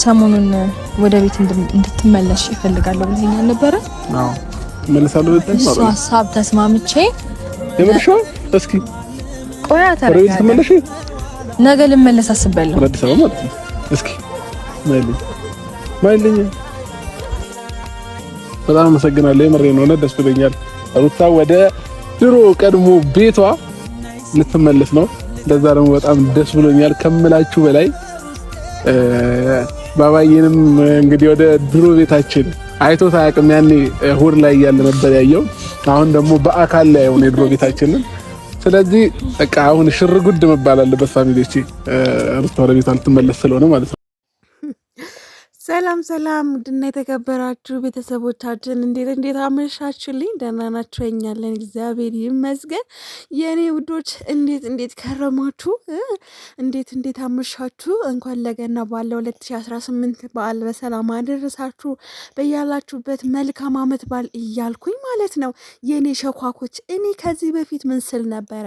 ሰሞኑን ወደ ቤት እንድትመለሽ ይፈልጋለሁ ብለኸኝ ነበረ? አዎ መልሳለሁ። እሱ ሀሳብ ተስማምቼ የምርሽው እስኪ ቆያ ተረጋጋ። ተመለሽ ነገ ልመለስ አስቤያለሁ። ወደ አዲስ አበባ ማለት ነው። እስኪ ማይልኝ በጣም አመሰግናለሁ። የምሬን ነው። ደስ ብሎኛል። ሩታ ወደ ድሮ ቀድሞ ቤቷ ልትመለስ ነው። ለዛ ደግሞ በጣም ደስ ብሎኛል ከምላችሁ በላይ። ባባዬንም እንግዲህ ወደ ድሮ ቤታችን አይቶት አያውቅም። ያኔ እሑድ ላይ እያለ ነበር ያየው። አሁን ደግሞ በአካል ላይ ሆነ የድሮ ቤታችንን። ስለዚህ በቃ አሁን ሽርጉድ መባል አለበት ፋሚሊዎቼ። ሩታ ወደ ቤቷ ልትመለስ ስለሆነ ማለት ነው። ሰላም ሰላም፣ ውድና የተከበራችሁ ቤተሰቦቻችን እንዴት አመሻችሁልኝ? ደህና ናችሁ? እኛለን እግዚአብሔር ይመስገን። የእኔ ውዶች እንዴት ከረማችሁ? እንዴት አመሻችሁ? እንኳን ለገና ባለ 2018 በዓል በሰላም አደረሳችሁ። በያላችሁበት መልካም አመት በዓል እያልኩኝ ማለት ነው የእኔ ሸኳኮች። እኔ ከዚህ በፊት ምን ስል ነበረ?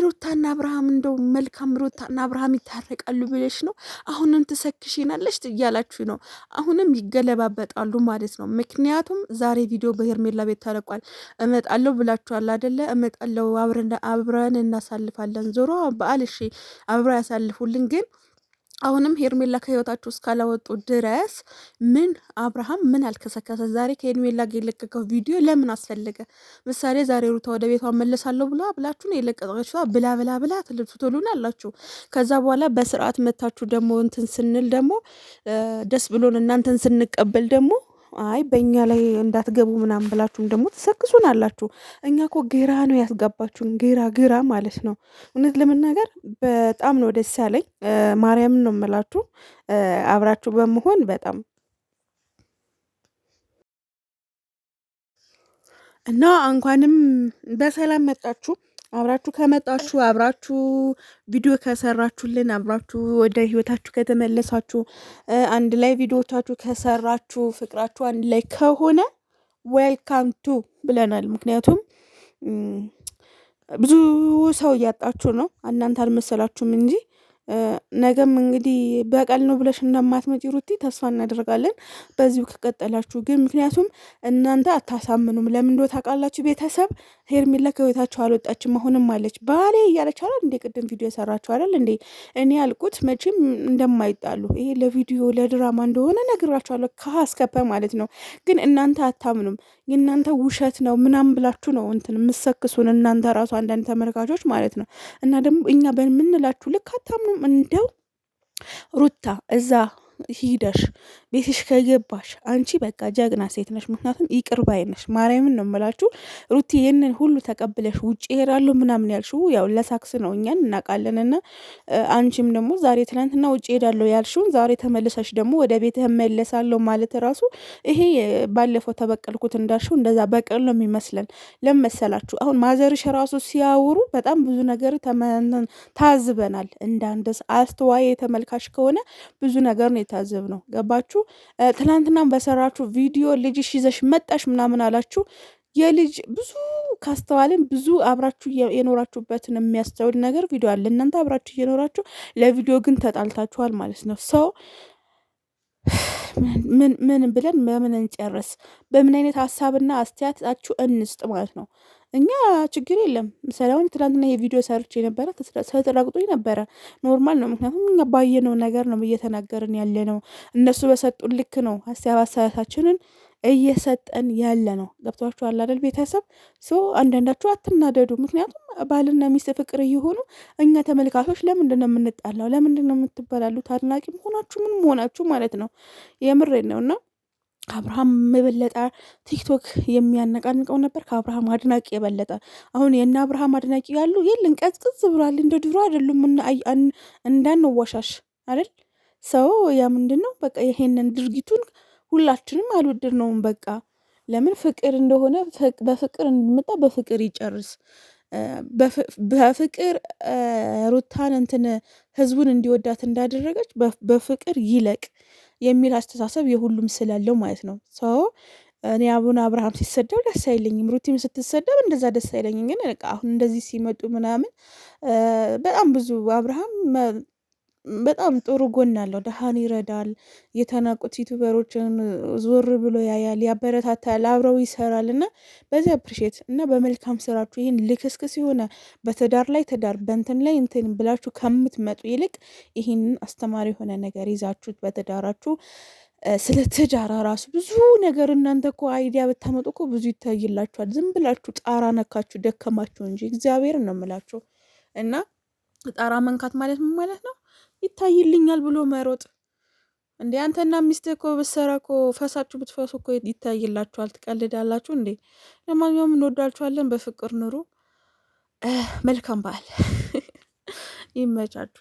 ሩታና አብርሃም እንደው መልካም ሩታና አብርሃም ይታረቃሉ ብለሽ ነው አሁንም ትሰክሽናለሽ እያላችሁ ነው። አሁንም ይገለባበጣሉ ማለት ነው። ምክንያቱም ዛሬ ቪዲዮ በሄርሜላ ቤት ተለቋል። እመጣለሁ ብላችኋል አይደለ? እመጣለሁ፣ አብረን እናሳልፋለን። ዞሮ በዓል እሺ አብረው ያሳልፉልን። ግን አሁንም ሄርሜላ ከህይወታችሁ እስካላወጡ ድረስ ምን አብርሃም ምን አልከሰከሰ? ዛሬ ከሄርሜላ ጋር የለቀቀው ቪዲዮ ለምን አስፈለገ? ምሳሌ ዛሬ ሩታ ወደ ቤቷ መለሳለሁ ብላችሁ ነው የለቀቀችው። ብላ ትሉን አላችሁ። ከዛ በኋላ በስርዓት መታችሁ ደግሞ እንትን ስንል ደግሞ ደስ ብሎን እናንተን ስንቀበል ደግሞ አይ በእኛ ላይ እንዳትገቡ ምናምን ብላችሁም ደግሞ ትሰክሱን አላችሁ። እኛ እኮ ግራ ነው ያስገባችሁን፣ ግራ ማለት ነው። እውነት ለመናገር በጣም ነው ደስ ያለኝ። ማርያምን ነው የምላችሁ አብራችሁ በመሆን በጣም እና እንኳንም በሰላም መጣችሁ። አብራችሁ ከመጣችሁ አብራችሁ ቪዲዮ ከሰራችሁልን አብራችሁ ወደ ህይወታችሁ ከተመለሳችሁ አንድ ላይ ቪዲዮቻችሁ ከሰራችሁ ፍቅራችሁ አንድ ላይ ከሆነ ዌልካም ቱ ብለናል። ምክንያቱም ብዙ ሰው እያጣችሁ ነው። እናንተ አልመሰላችሁም እንጂ ነገም እንግዲህ በቀል ነው ብለሽ እንደማትመጪ ሩቲ ተስፋ እናደርጋለን። በዚሁ ከቀጠላችሁ ግን ምክንያቱም እናንተ አታሳምኑም። ለምን እንደው ታውቃላችሁ? ቤተሰብ ሄርሜላ ከህይወታችሁ አልወጣችም አሁንም አለች። ባሌ እያለች አይደል እንዴ? ቅድም ቪዲዮ የሰራችሁ አይደል እንዴ? እኔ ያልኩት መቼም እንደማይጣሉ ይሄ ለቪዲዮ ለድራማ እንደሆነ ነግራችኋለሁ፣ ከሀስከፐ ማለት ነው። ግን እናንተ አታምኑም። የእናንተ ውሸት ነው ምናምን ብላችሁ ነው እንትን የምትሰክሱን እናንተ ራሱ አንዳንድ ተመልካቾች ማለት ነው። እና ደግሞ እኛ በምንላችሁ ልክ አታምኑም። እንደው ሩታ እዛ ሂደሽ ቤትሽ ከገባሽ አንቺ በቃ ጀግና ሴት ነሽ። ምክንያቱም ይቅር ባይ ነሽ። ማርያምን ነው የምላችሁ ሩቲ። ይህንን ሁሉ ተቀብለሽ ውጭ ሄዳለሁ ምናምን ያልሽው ያው ለሳክስ ነው፣ እኛን እናውቃለን። እና አንቺም ደግሞ ዛሬ ትናንትና ውጭ ሄዳለሁ ያልሽውን ዛሬ ተመልሰሽ ደግሞ ወደ ቤትህ መለሳለሁ ማለት ራሱ ይሄ ባለፈው ተበቀልኩት እንዳልሽው እንደዛ በቀል ነው የሚመስለን። ለመሰላችሁ አሁን ማዘርሽ ራሱ ሲያወሩ በጣም ብዙ ነገር ታዝበናል። እንዳንድ አስተዋይ ተመልካች ከሆነ ብዙ ነገር ነው የታዘብ ነው። ገባችሁ? ትናንትናም በሰራችሁ ቪዲዮ ልጅሽ ይዘሽ መጣሽ ምናምን አላችሁ። የልጅ ብዙ ካስተዋልን ብዙ አብራችሁ የኖራችሁበትን የሚያስተውል ነገር ቪዲዮ አለ። እናንተ አብራችሁ እየኖራችሁ ለቪዲዮ ግን ተጣልታችኋል ማለት ነው። ሰው ምን ብለን በምን እንጨርስ? በምን አይነት ሀሳብና አስተያየታችሁ እንስጥ ማለት ነው። እኛ ችግር የለም። ምሳሌ አሁን ትናንትና የቪዲዮ ሰርቼ ነበረ፣ ተጠራቅጦኝ ነበረ። ኖርማል ነው። ምክንያቱም እኛ ባየነው ነገር ነው እየተናገርን ያለ ነው። እነሱ በሰጡን ልክ ነው አስተያየታችንን እየሰጠን ያለ ነው። ገብቷችኋል አይደል? ቤተሰብ አንዳንዳችሁ አትናደዱ። ምክንያቱም ባልና ሚስት ፍቅር እየሆኑ እኛ ተመልካቾች ለምንድን ነው የምንጣላው? ለምንድን ነው የምትበላሉት? አድናቂ መሆናችሁ ምን መሆናችሁ ማለት ነው። የምሬን ነው። እና ከአብርሃም የበለጠ ቲክቶክ የሚያነቃንቀው ነበር። ከአብርሃም አድናቂ የበለጠ አሁን የእነ አብርሃም አድናቂ ያሉ የለን ቀዝቅዝ ብሏል። እንደ ድሮ አይደሉም። እንዳንወሻሽ አይደል? ሰው ያ ምንድን ነው በቃ ይሄንን ድርጊቱን ሁላችንም አልወደድነውም። በቃ ለምን ፍቅር እንደሆነ በፍቅር እንድመጣ በፍቅር ይጨርስ። በፍቅር ሩታን እንትን ህዝቡን እንዲወዳት እንዳደረገች በፍቅር ይለቅ የሚል አስተሳሰብ የሁሉም ስላለው ማለት ነው። ሰው እኔ አቡነ አብርሃም ሲሰደብ ደስ አይለኝም። ሩቲም ስትሰደብ እንደዛ ደስ አይለኝም። ግን አሁን እንደዚህ ሲመጡ ምናምን በጣም ብዙ አብርሃም በጣም ጥሩ ጎን አለው። ደሃን ይረዳል። የተናቁት ዩቱበሮችን ዞር ብሎ ያያል፣ ያበረታታል፣ አብረው ይሰራል እና በዚህ አፕሪሼት እና በመልካም ስራችሁ ይህን ልክስክስ የሆነ በትዳር ላይ ትዳር በእንትን ላይ እንትን ብላችሁ ከምትመጡ ይልቅ ይህንን አስተማሪ የሆነ ነገር ይዛችሁት በትዳራችሁ ስለ ትዳር ራሱ ብዙ ነገር እናንተ እኮ አይዲያ ብታመጡ እኮ ብዙ ይታይላችኋል። ዝም ብላችሁ ጣራ ነካችሁ ደከማችሁ እንጂ እግዚአብሔር ነው የምላችሁ። እና ጣራ መንካት ማለት ምን ማለት ነው? ይታይልኛል ብሎ መሮጥ እንዴ! አንተና ሚስት እኮ ብትሰራ እኮ ፈሳችሁ ብትፈሱ እኮ ይታይላችኋል። ትቀልዳላችሁ እንዴ? ለማንኛውም እንወዳችኋለን። በፍቅር ኑሩ። መልካም በዓል። ይመቻችሁ።